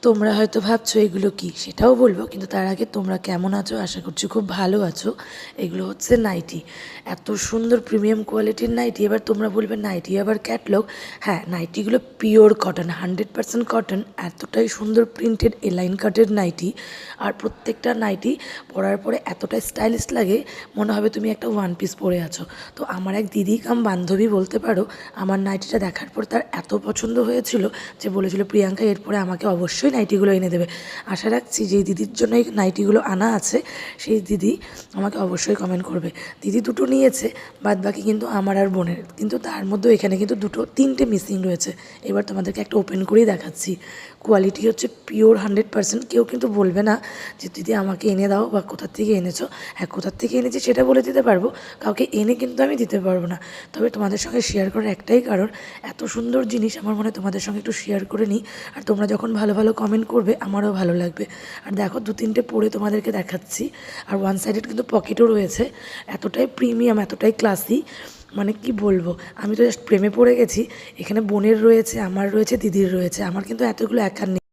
তোমরা হয়তো ভাবছো এগুলো কি, সেটাও বলবো, কিন্তু তার আগে তোমরা কেমন আছো? আশা করছি খুব ভালো আছো। এগুলো হচ্ছে নাইটি, এত সুন্দর প্রিমিয়াম কোয়ালিটির নাইটি। এবার তোমরা বলবে নাইটি আবার ক্যাটলগ। হ্যাঁ, নাইটিগুলো পিওর কটন, 100% কটন, এতটাই সুন্দর প্রিন্টেড এলাইন কাটের নাইটি। আর প্রত্যেকটা নাইটি পরার পরে এতটাই স্টাইলিশ লাগে, মনে হবে তুমি একটা ওয়ান পিস পরে আছো। তো আমার এক দিদি কাম বান্ধবী বলতে পারো, আমার নাইটিটা দেখার পর তার এত পছন্দ হয়েছিল যে বলেছিল প্রিয়াঙ্কা এরপরে আমাকে অবশ্যই নাইটিগুলো এনে দেবে। আশা রাখছি যেই দিদির জন্য এই নাইটিগুলো আনা আছে সেই দিদি আমাকে অবশ্যই কমেন্ট করবে। দিদি দুটো নিয়েছে, বাদ বাকি কিন্তু আমার আর বোনের, কিন্তু তার মধ্যেও এখানে কিন্তু তিনটে মিসিং রয়েছে। এবার তোমাদেরকে একটা ওপেন করেই দেখাচ্ছি। কোয়ালিটি হচ্ছে পিওর 100%। কেউ কিন্তু বলবে না যে দিদি আমাকে এনে দাও বা কোথার থেকে এনেছো। হ্যাঁ, কোথার থেকে এনেছি সেটা বলে দিতে পারবো, কাউকে এনে কিন্তু আমি দিতে পারবো না। তবে তোমাদের সঙ্গে শেয়ার করার একটাই কারণ, এত সুন্দর জিনিস আমার মনে হয় তোমাদের সঙ্গে একটু শেয়ার করে নিই। আর তোমরা যখন ভালো ভালো কমেন্ট করবে আমারও ভালো লাগবে। আর দেখো, দু তিনটে পরে তোমাদেরকে দেখাচ্ছি। আর ওয়ান সাইডেড কিন্তু পকেটও রয়েছে। এতটাই প্রিমিয়াম, এতটাই ক্লাসি, মানে কি বলবো, আমি তো জাস্ট প্রেমে পড়ে গেছি। এখানে বোনের রয়েছে, আমার রয়েছে, দিদির রয়েছে, আমার কিন্তু এতগুলো একার নেই।